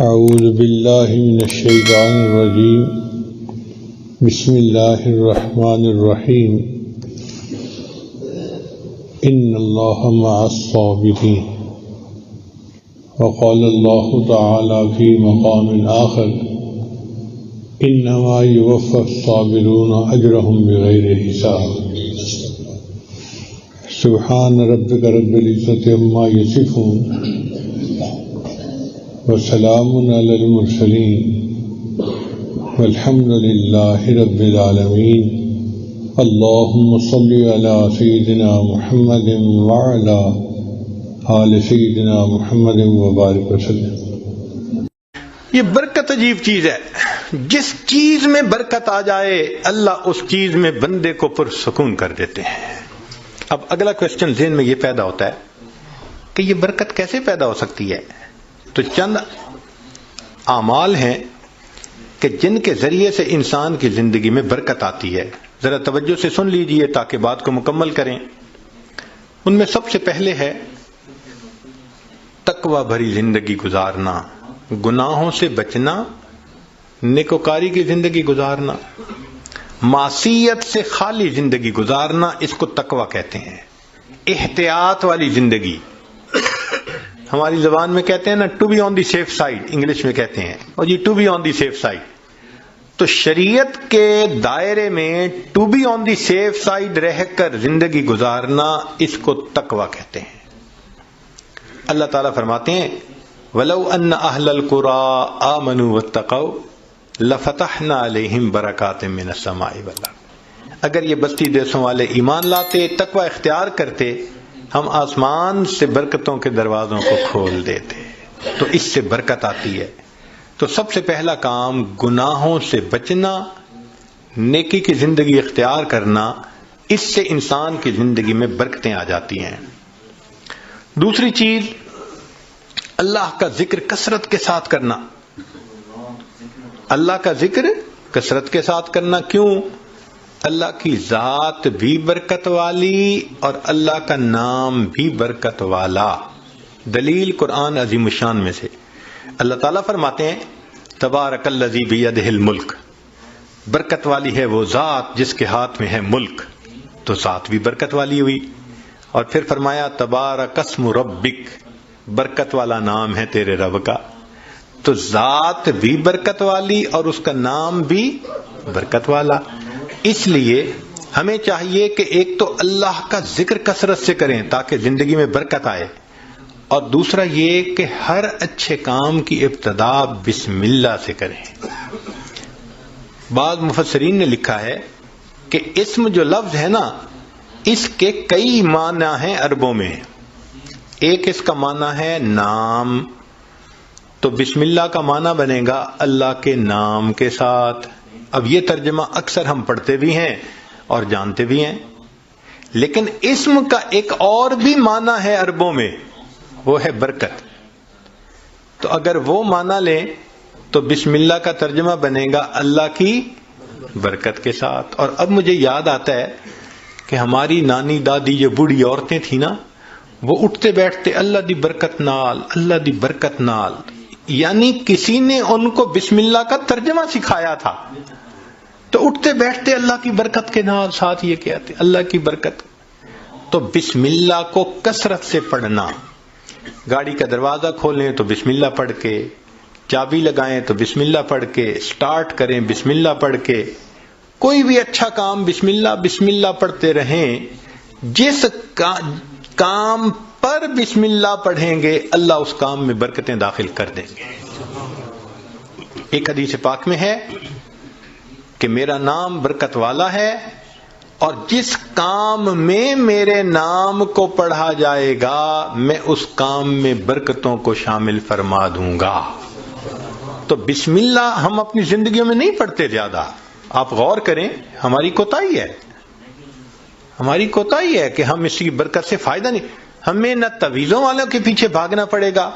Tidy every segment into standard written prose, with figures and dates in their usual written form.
اعوذ باللہ من الشیطان الرجیم بسم اللہ الرحمن الرحیم ان اللہ مع الصابرین وقال اللہ تعالی فی مقام آخر انما یوفی الصابرون اجرهم بغیر حساب سبحان ربک رب العزۃ عما یصفون وسلام علی المرسلین والحمد للہ رب العالمین اللہم صل علی سیدنا محمد وعلی آل سیدنا محمد وبارک وسلم۔ یہ برکت عجیب چیز ہے، جس چیز میں برکت آ جائے اللہ اس چیز میں بندے کو پرسکون کر دیتے ہیں۔ اب اگلا کوشچن ذہن میں یہ پیدا ہوتا ہے کہ یہ برکت کیسے پیدا ہو سکتی ہے؟ تو چند اعمال ہیں کہ جن کے ذریعے سے انسان کی زندگی میں برکت آتی ہے، ذرا توجہ سے سن لیجئے تاکہ بات کو مکمل کریں۔ ان میں سب سے پہلے ہے تقوی بھری زندگی گزارنا، گناہوں سے بچنا، نیکوکاری کی زندگی گزارنا، معصیت سے خالی زندگی گزارنا، اس کو تقوی کہتے ہیں۔ احتیاط والی زندگی، ہماری زبان میں کہتے ہیں نا to be on the safe side, English میں کہتے ہیں اور یہ to be on the safe side. تو شریعت کے دائرے میں to be on the safe side رہ کر زندگی گزارنا، اس کو تقوی کہتے ہیں۔ اللہ تعالیٰ فرماتے ہیں وَلَوْ أَنَّ أَهْلَ الْقُرَىٰ آمَنُوا وَاتَّقَوْا لَفَتَحْنَا عَلَيْهِمْ بَرَكَاتٍ مِّنَ السَّمَاءِ وَالْأَرْضِ۔ اگر یہ بستی دیسوں والے ایمان لاتے، تقوی اختیار کرتے، ہم آسمان سے برکتوں کے دروازوں کو کھول دیتے، تو اس سے برکت آتی ہے۔ تو سب سے پہلا کام گناہوں سے بچنا، نیکی کی زندگی اختیار کرنا، اس سے انسان کی زندگی میں برکتیں آ جاتی ہیں۔ دوسری چیز اللہ کا ذکر کثرت کے ساتھ کرنا۔ اللہ کا ذکر کثرت کے ساتھ کرنا، کیوں؟ اللہ کی ذات بھی برکت والی اور اللہ کا نام بھی برکت والا۔ دلیل قرآن عظیم الشان میں سے اللہ تعالیٰ فرماتے ہیں تبارک الذی بیدہ الملک، برکت والی ہے وہ ذات جس کے ہاتھ میں ہے ملک، تو ذات بھی برکت والی ہوئی۔ اور پھر فرمایا تبارک اسم ربک، برکت والا نام ہے تیرے رب کا، تو ذات بھی برکت والی اور اس کا نام بھی برکت والا۔ اس لیے ہمیں چاہیے کہ ایک تو اللہ کا ذکر کثرت سے کریں تاکہ زندگی میں برکت آئے، اور دوسرا یہ کہ ہر اچھے کام کی ابتدا بسم اللہ سے کریں۔ بعض مفسرین نے لکھا ہے کہ اسم جو لفظ ہے نا، اس کے کئی معنی ہیں عربوں میں۔ ایک اس کا معنی ہے نام، تو بسم اللہ کا معنی بنے گا اللہ کے نام کے ساتھ۔ اب یہ ترجمہ اکثر ہم پڑھتے بھی ہیں اور جانتے بھی ہیں، لیکن اسم کا ایک اور بھی معنی ہے عربوں میں، وہ ہے برکت۔ تو اگر وہ معنی لیں تو بسم اللہ کا ترجمہ بنے گا اللہ کی برکت کے ساتھ۔ اور اب مجھے یاد آتا ہے کہ ہماری نانی دادی جو بوڑھی عورتیں تھیں نا، وہ اٹھتے بیٹھتے اللہ دی برکت نال، اللہ دی برکت نال، یعنی کسی نے ان کو بسم اللہ کا ترجمہ سکھایا تھا، تو اٹھتے بیٹھتے اللہ کی برکت کے نال ساتھ یہ کہتے اللہ کی برکت۔ تو بسم اللہ کو کثرت سے پڑھنا، گاڑی کا دروازہ کھولیں تو بسم اللہ پڑھ کے، چابی لگائیں تو بسم اللہ پڑھ کے، سٹارٹ کریں بسم اللہ پڑھ کے، کوئی بھی اچھا کام بسم اللہ پڑھتے رہیں۔ جس کام پر بسم اللہ پڑھیں گے اللہ اس کام میں برکتیں داخل کر دیں گے۔ ایک حدیث پاک میں ہے کہ میرا نام برکت والا ہے، اور جس کام میں میرے نام کو پڑھا جائے گا میں اس کام میں برکتوں کو شامل فرما دوں گا۔ تو بسم اللہ ہم اپنی زندگیوں میں نہیں پڑھتے زیادہ۔ آپ غور کریں، ہماری کوتاہی ہے کہ ہم اس کی برکت سے فائدہ نہیں۔ ہمیں نہ تعویذوں والوں کے پیچھے بھاگنا پڑے گا،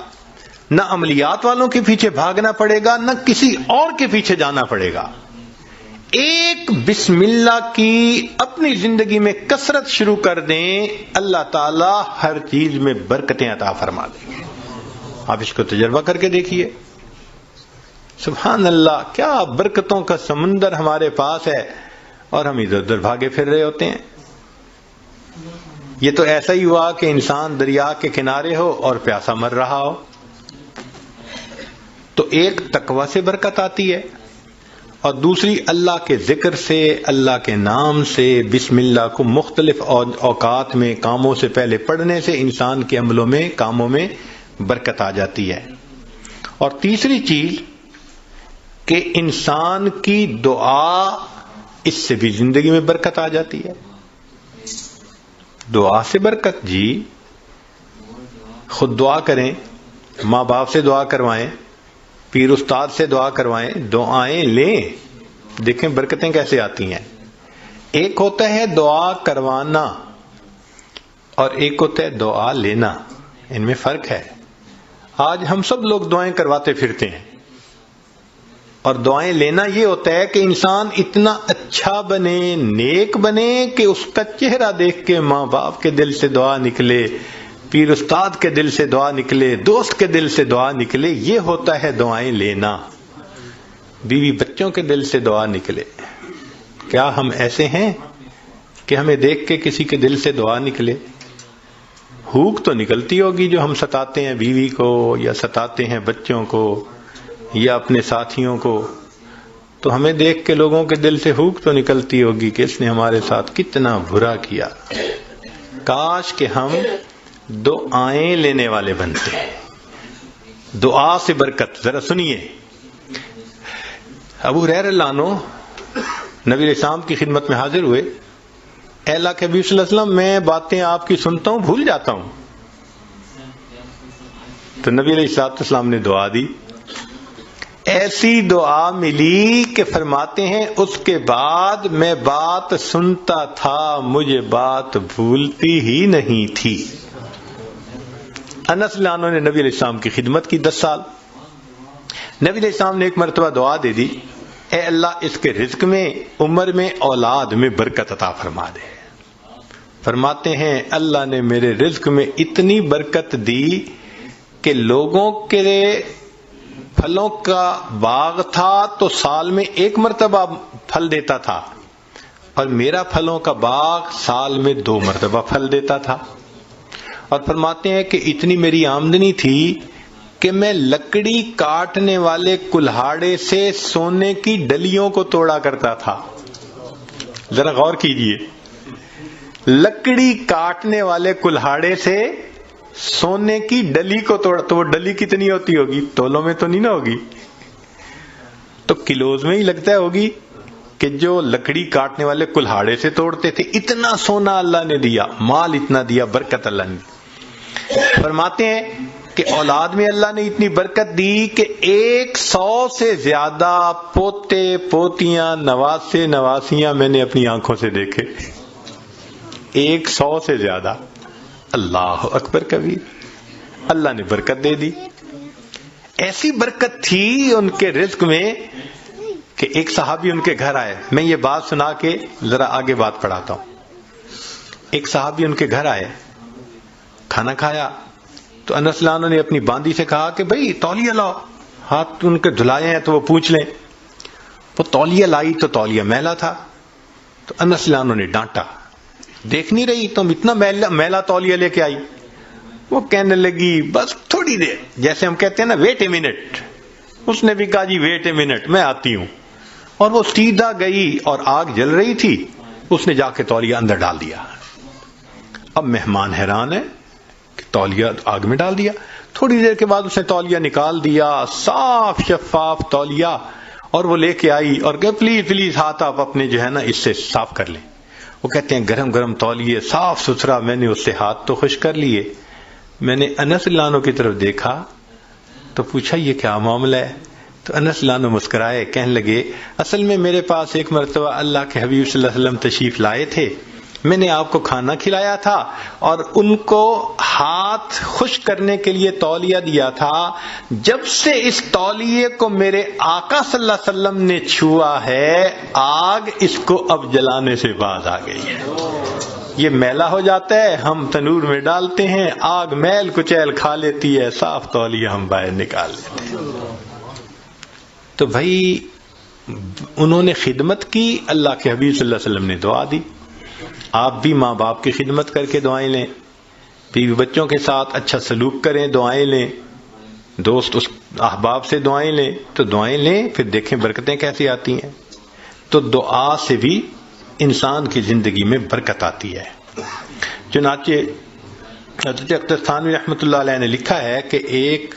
نہ عملیات والوں کے پیچھے بھاگنا پڑے گا، نہ کسی اور کے پیچھے جانا پڑے گا۔ ایک بسم اللہ کی اپنی زندگی میں کثرت شروع کر دیں، اللہ تعالی ہر چیز میں برکتیں عطا فرما دیں گے۔ آپ اس کو تجربہ کر کے دیکھیے۔ سبحان اللہ، کیا برکتوں کا سمندر ہمارے پاس ہے اور ہم ادھر ادھر بھاگے پھر رہے ہوتے ہیں۔ یہ تو ایسا ہی ہوا کہ انسان دریا کے کنارے ہو اور پیاسا مر رہا ہو۔ تو ایک تقوی سے برکت آتی ہے اور دوسری اللہ کے ذکر سے، اللہ کے نام سے، بسم اللہ کو مختلف اوقات میں کاموں سے پہلے پڑھنے سے انسان کے عملوں میں، کاموں میں برکت آ جاتی ہے۔ اور تیسری چیز کہ انسان کی دعا، اس سے بھی زندگی میں برکت آ جاتی ہے۔ دعا سے برکت، جی خود دعا کریں، ماں باپ سے دعا کروائیں، پیر استاد سے دعا کروائیں، دعائیں لیں، دیکھیں برکتیں کیسے آتی ہیں۔ ایک ہوتا ہے دعا کروانا اور ایک ہوتا ہے دعا لینا، ان میں فرق ہے۔ آج ہم سب لوگ دعائیں کرواتے پھرتے ہیں، اور دعائیں لینا یہ ہوتا ہے کہ انسان اتنا اچھا بنے، نیک بنے کہ اس کا چہرہ دیکھ کے ماں باپ کے دل سے دعا نکلے، پیر استاد کے دل سے دعا نکلے، دوست کے دل سے دعا نکلے، یہ ہوتا ہے دعائیں لینا۔ بیوی بچوں کے دل سے دعا نکلے۔ کیا ہم ایسے ہیں کہ ہمیں دیکھ کے کسی کے دل سے دعا نکلے؟ ہوک تو نکلتی ہوگی جو ہم ستاتے ہیں بیوی کو یا ستاتے ہیں بچوں کو یا اپنے ساتھیوں کو، تو ہمیں دیکھ کے لوگوں کے دل سے ہوک تو نکلتی ہوگی کہ اس نے ہمارے ساتھ کتنا برا کیا۔ کاش کہ ہم دعائیں لینے والے بنتے ہیں۔ دعا سے برکت، ذرا سنیے۔ ابو ہریرہ رضی اللہ عنہ نبی علیہ السلام کی خدمت میں حاضر ہوئے۔ اے اللہ کے حبیب صلی اللہ علیہ وسلم، میں باتیں آپ کی سنتا ہوں، بھول جاتا ہوں۔ تو نبی علیہ السلام نے دعا دی، ایسی دعا ملی کہ فرماتے ہیں اس کے بعد میں بات سنتا تھا، مجھے بات بھولتی ہی نہیں تھی۔ انس رضی اللہ عنہ نے نبی علیہ السلام کی خدمت کی 10 سال۔ نبی علیہ السلام نے ایک مرتبہ دعا دے دی، اے اللہ اس کے رزق میں، عمر میں، اولاد میں برکت عطا فرما دے۔ فرماتے ہیں اللہ نے میرے رزق میں اتنی برکت دی کہ لوگوں کے پھلوں کا باغ تھا تو سال میں ایک مرتبہ پھل دیتا تھا، اور میرا پھلوں کا باغ سال میں 2 مرتبہ پھل دیتا تھا۔ اور فرماتے ہیں کہ اتنی میری آمدنی تھی کہ میں لکڑی کاٹنے والے کلہاڑے سے سونے کی ڈلیوں کو توڑا کرتا تھا۔ ذرا غور کیجئے، لکڑی کاٹنے والے کلہاڑے سے سونے کی ڈلی کو توڑا، تو وہ ڈلی کتنی ہوتی ہوگی؟ تولوں میں تو نہیں نہ ہوگی، تو کلوز میں ہی لگتا ہوگی کہ جو لکڑی کاٹنے والے کلہاڑے سے توڑتے تھے۔ اتنا سونا اللہ نے دیا، مال اتنا دیا، برکت اللہ نے۔ فرماتے ہیں کہ اولاد میں اللہ نے اتنی برکت دی کہ 100 سے زیادہ پوتے پوتیاں، نواسے نواسیاں میں نے اپنی آنکھوں سے دیکھے۔ 100 سے زیادہ۔ اللہ اکبر کبیر، اللہ نے برکت دے دی۔ ایسی برکت تھی ان کے رزق میں کہ ایک صحابی ان کے گھر آئے۔ میں یہ بات سنا کے ذرا آگے بات پڑھاتا ہوں۔ ایک صحابی ان کے گھر آئے، کھانا کھایا تو انس رضی اللہ عنہ نے اپنی باندی سے کہا کہ بھئی تولیہ لاؤ، ہاتھ ان کے دھلائے ہیں تو وہ پوچھ لیں۔ وہ تولیہ لائی تو تولیہ میلا تھا، تو انس رضی اللہ عنہ نے ڈانٹا، دیکھ نہیں رہی تم اتنا میلا تولیہ لے کے آئی؟ وہ کہنے لگی بس تھوڑی دیر، جیسے ہم کہتے ہیں نا ویٹ اے منٹ۔ اس نے بھی کہا جی ویٹ اے منٹ، میں آتی ہوں۔ اور وہ سیدھا گئی اور آگ جل رہی تھی، اس نے جا کے تولیہ اندر ڈال دیا۔ اب مہمان حیران ہے کہ تولیہ آگ میں ڈال دیا۔ تھوڑی دیر کے بعد اس نے تولیہ نکال دیا، صاف شفاف تولیہ، اور وہ لے کے آئی اور کہ پلیز پلیز ہاتھ آپ اپنے جو ہے نا اس سے صاف کر لیں۔ وہ کہتے ہیں گرم گرم تولیے، صاف ستھرا، میں نے اس سے ہاتھ تو خشک کر لیے۔ میں نے انس رضی اللہ عنہ کی طرف دیکھا تو پوچھا یہ کیا معاملہ ہے؟ تو انس رضی اللہ عنہ مسکرائے، کہنے لگے اصل میں میرے پاس ایک مرتبہ اللہ کے حبیب صلی اللہ علیہ وسلم تشریف لائے تھے، میں نے آپ کو کھانا کھلایا تھا اور ان کو ہاتھ خشک کرنے کے لیے تولیہ دیا تھا۔ جب سے اس تولیے کو میرے آقا صلی اللہ علیہ وسلم نے چھوا ہے، آگ اس کو اب جلانے سے باز آ گئی ہے۔ یہ میلا ہو جاتا ہے، ہم تنور میں ڈالتے ہیں، آگ میل کچیل کھا لیتی ہے، صاف تولیہ ہم باہر نکال لیتے ہیں۔ تو بھائی انہوں نے خدمت کی، اللہ کے حبیب صلی اللہ علیہ وسلم نے دعا دی. آپ بھی ماں باپ کی خدمت کر کے دعائیں لیں، بیوی بچوں کے ساتھ اچھا سلوک کریں، دعائیں لیں، دوست اس احباب سے دعائیں لیں. تو دعائیں لیں، پھر دیکھیں برکتیں کیسی آتی ہیں. تو دعا سے بھی انسان کی زندگی میں برکت آتی ہے. چنانچہ حضرت اختر تھانوی رحمۃ اللہ علیہ نے لکھا ہے کہ ایک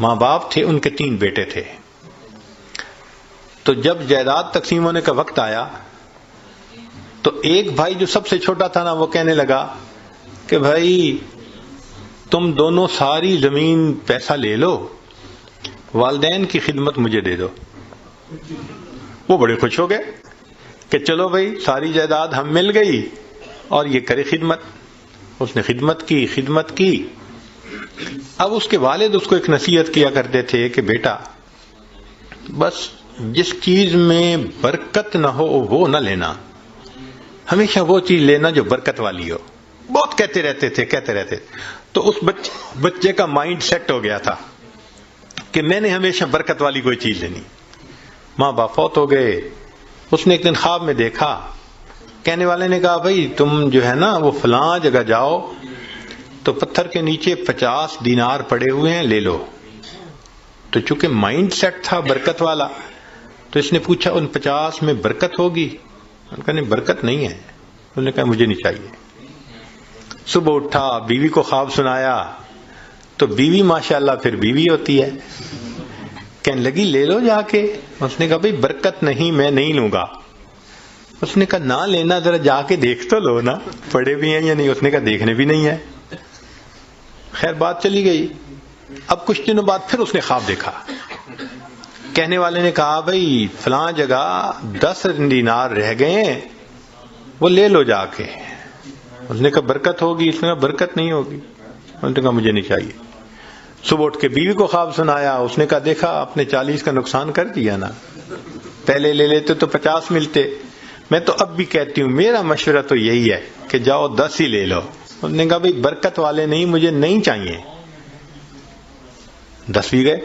ماں باپ تھے، ان کے 3 بیٹے تھے. تو جب جائیداد تقسیم ہونے کا وقت آیا تو ایک بھائی جو سب سے چھوٹا تھا نا، وہ کہنے لگا کہ بھائی تم دونوں ساری زمین پیسہ لے لو، والدین کی خدمت مجھے دے دو. وہ بڑے خوش ہو گئے کہ چلو بھائی ساری جائیداد ہم مل گئی اور یہ کرے خدمت. اس نے خدمت کی. اب اس کے والد اس کو ایک نصیحت کیا کرتے تھے کہ بیٹا بس جس چیز میں برکت نہ ہو وہ نہ لینا، ہمیشہ وہ چیز لینا جو برکت والی ہو. بہت کہتے رہتے تھے. تو اس بچے کا مائنڈ سیٹ ہو گیا تھا کہ میں نے ہمیشہ برکت والی کوئی چیز لینی. ماں باپ فوت ہو گئے. اس نے ایک دن خواب میں دیکھا، کہنے والے نے کہا بھائی تم جو ہے نا وہ فلاں جگہ جاؤ تو پتھر کے نیچے 50 دینار پڑے ہوئے ہیں، لے لو. تو چونکہ مائنڈ سیٹ تھا برکت والا، تو اس نے پوچھا ان 50 میں برکت ہوگی؟ انہوں نے کہا نہیں برکت نہیں ہے. انہوں نے کہا مجھے نہیں چاہیے. صبح اٹھا، بیوی کو خواب سنایا تو بیوی ماشاءاللہ پھر بیوی ہوتی ہے، کہنے لگی لے لو جا کے. اس نے کہا بھئی برکت نہیں، میں نہیں لوں گا. اس نے کہا نہ لینا، ذرا جا کے دیکھ تو لو نا پڑے بھی ہیں یا نہیں. اس نے کہا دیکھنے بھی نہیں ہے. خیر بات چلی گئی. اب کچھ دنوں بعد پھر اس نے خواب دیکھا. کہنے والے نے کہا بھئی فلاں جگہ 10 دینار رہ گئے ہیں، وہ لے لو جا کے. اس نے کہا برکت ہوگی؟ اس نے کہا برکت نہیں ہوگی. اس نے کہا مجھے نہیں چاہیے. صبح اٹھ کے بیوی کو خواب سنایا. اس نے کہا دیکھا آپ نے 40 کا نقصان کر دیا نا، پہلے لے لیتے تو 50 ملتے. میں تو اب بھی کہتی ہوں میرا مشورہ تو یہی ہے کہ جاؤ 10 ہی لے لو. اس نے کہا بھئی برکت والے نہیں، مجھے نہیں چاہیے. 10 بھی گئے.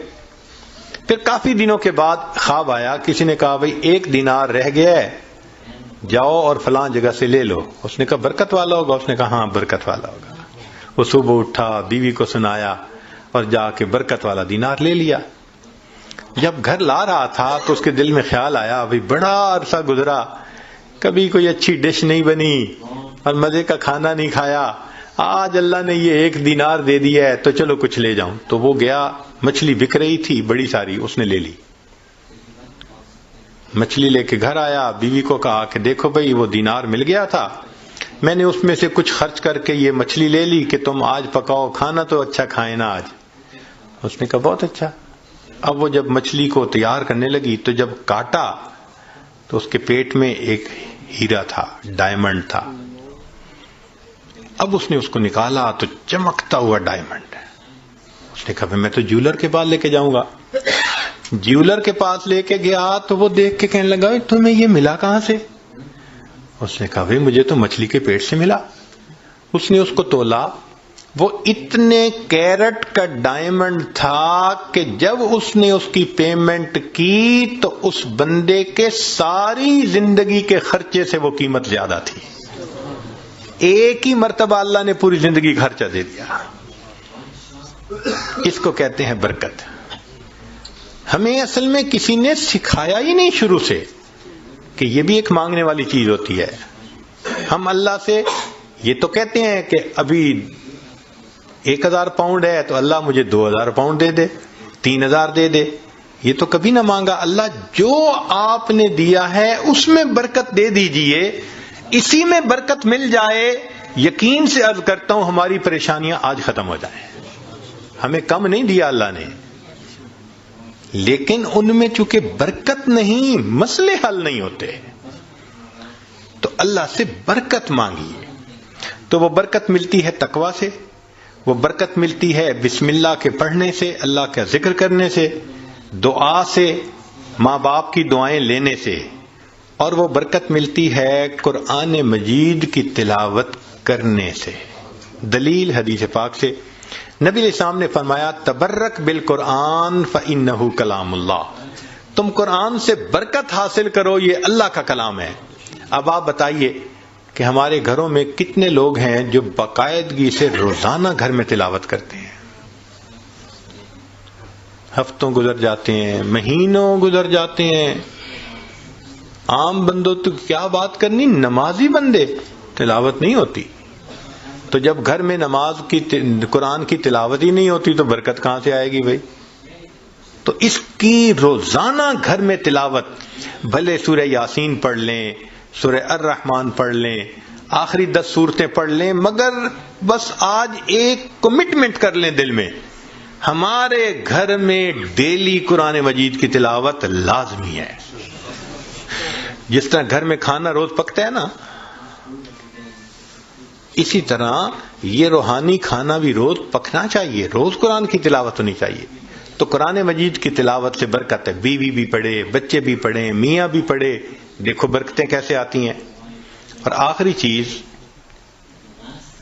پھر کافی دنوں کے بعد خواب آیا، کسی نے کہا بھئی 1 دینار رہ گیا ہے، جاؤ اور فلاں جگہ سے لے لو. اس نے کہا برکت والا ہوگا؟ اس نے کہا ہاں برکت والا ہوگا. وہ صبح اٹھا، بیوی کو سنایا اور جا کے برکت والا دینار لے لیا. جب گھر لا رہا تھا تو اس کے دل میں خیال آیا بھئی بڑا عرصہ گزرا، کبھی کوئی اچھی ڈش نہیں بنی اور مزے کا کھانا نہیں کھایا، آج اللہ نے یہ 1 دینار دے دیا ہے تو چلو کچھ لے جاؤں. تو وہ گیا، مچھلی بک رہی تھی بڑی ساری، اس نے لے لی. مچھلی لے کے گھر آیا، بیوی کو کہا کہ دیکھو بھئی وہ دینار مل گیا تھا، میں نے اس میں سے کچھ خرچ کر کے یہ مچھلی لے لی کہ تم آج پکاؤ، کھانا تو اچھا کھائیں نا آج. اس نے کہا بہت اچھا. اب وہ جب مچھلی کو تیار کرنے لگی تو جب کاٹا تو اس کے پیٹ میں ایک ہیرا تھا، ڈائمنڈ تھا. اب اس نے اس کو نکالا تو چمکتا ہوا ڈائمنڈ. اس نے کہا میں تو جیولر کے پاس لے کے جاؤں گا. جیولر کے پاس لے کے گیا تو وہ دیکھ کے کہنے لگا تمہیں یہ ملا کہاں سے؟ اس نے کہا بھئی مجھے تو مچھلی کے پیٹ سے ملا. اس نے اس کو تولا، وہ اتنے کیرٹ کا ڈائمنڈ تھا کہ جب اس نے اس کی پیمنٹ کی تو اس بندے کے ساری زندگی کے خرچے سے وہ قیمت زیادہ تھی. ایک ہی مرتبہ اللہ نے پوری زندگی کا خرچہ دے دیا. اس کو کہتے ہیں برکت. ہمیں اصل میں کسی نے سکھایا ہی نہیں شروع سے کہ یہ بھی ایک مانگنے والی چیز ہوتی ہے. ہم اللہ سے یہ تو کہتے ہیں کہ ابھی 1000 پاؤنڈ ہے تو اللہ مجھے 2000 پاؤنڈ دے دے، 3000 دے دے. یہ تو کبھی نہ مانگا. اللہ جو آپ نے دیا ہے اس میں برکت دے دیجئے، اسی میں برکت مل جائے. یقین سے عرض کرتا ہوں ہماری پریشانیاں آج ختم ہو جائیں. ہمیں کم نہیں دیا اللہ نے، لیکن ان میں چونکہ برکت نہیں، مسئلے حل نہیں ہوتے. تو اللہ سے برکت مانگیے. تو وہ برکت ملتی ہے تقویٰ سے، وہ برکت ملتی ہے بسم اللہ کے پڑھنے سے، اللہ کا ذکر کرنے سے، دعا سے، ماں باپ کی دعائیں لینے سے، اور وہ برکت ملتی ہے قرآن مجید کی تلاوت کرنے سے. دلیل حدیث پاک سے نبی علیہ السلام نے فرمایا تبرک بالقرآن فإنہ کلام اللہ. تم قرآن سے برکت حاصل کرو، یہ اللہ کا کلام ہے۔ اب آپ بتائیے کہ ہمارے گھروں میں کتنے لوگ ہیں جو باقاعدگی سے روزانہ گھر میں تلاوت کرتے ہیں؟ ہفتوں گزر جاتے ہیں، مہینوں گزر جاتے ہیں، عام بندوں تو کیا بات کرنی، نمازی بندے تلاوت نہیں ہوتی۔ تو جب گھر میں نماز کی قرآن کی تلاوت ہی نہیں ہوتی تو برکت کہاں سے آئے گی بھائی؟ تو اس کی روزانہ گھر میں تلاوت، بھلے سورہ یاسین پڑھ لیں، سورہ الرحمن پڑھ لیں، آخری 10 صورتیں پڑھ لیں، مگر بس آج ایک کمٹمنٹ کر لیں دل میں، ہمارے گھر میں ڈیلی قرآن مجید کی تلاوت لازمی ہے۔ جس طرح گھر میں کھانا روز پکتا ہے نا، اسی طرح یہ روحانی کھانا بھی روز پکنا چاہیے، روز قرآن کی تلاوت ہونی چاہیے۔ تو قرآن مجید کی تلاوت سے برکت ہے، بیوی بھی پڑھے، بچے بھی پڑھیں، میاں بھی پڑھے، دیکھو برکتیں کیسے آتی ہیں۔ اور آخری چیز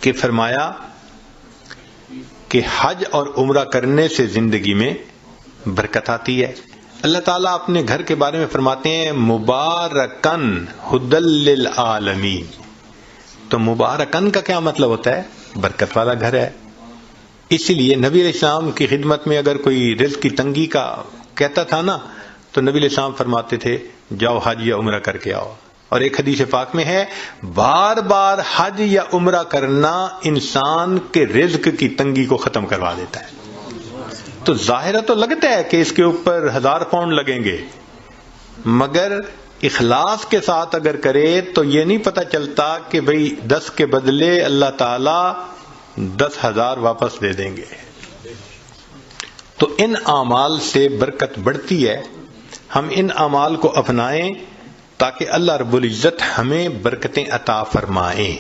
کہ فرمایا کہ حج اور عمرہ کرنے سے زندگی میں برکت آتی ہے۔ اللہ تعالیٰ اپنے گھر کے بارے میں فرماتے ہیں مبارکن ھدی للعالمین۔ تو مبارکن کا کیا مطلب ہوتا ہے؟ برکت والا گھر ہے۔ اسی لیے نبی علیہ السلام کی خدمت میں اگر کوئی رزق کی تنگی کا کہتا تھا نا، تو نبی علیہ السلام فرماتے تھے جاؤ حج یا عمرہ کر کے آؤ۔ اور ایک حدیث پاک میں ہے بار بار حج یا عمرہ کرنا انسان کے رزق کی تنگی کو ختم کروا دیتا ہے۔ تو ظاہرہ تو لگتا ہے کہ اس کے اوپر 1000 پاؤنڈ لگیں گے، مگر اخلاص کے ساتھ اگر کرے تو یہ نہیں پتہ چلتا کہ بھئی 10 کے بدلے اللہ تعالی 10,000 واپس دے دیں گے۔ تو ان اعمال سے برکت بڑھتی ہے، ہم ان اعمال کو اپنائیں تاکہ اللہ رب العزت ہمیں برکتیں عطا فرمائیں۔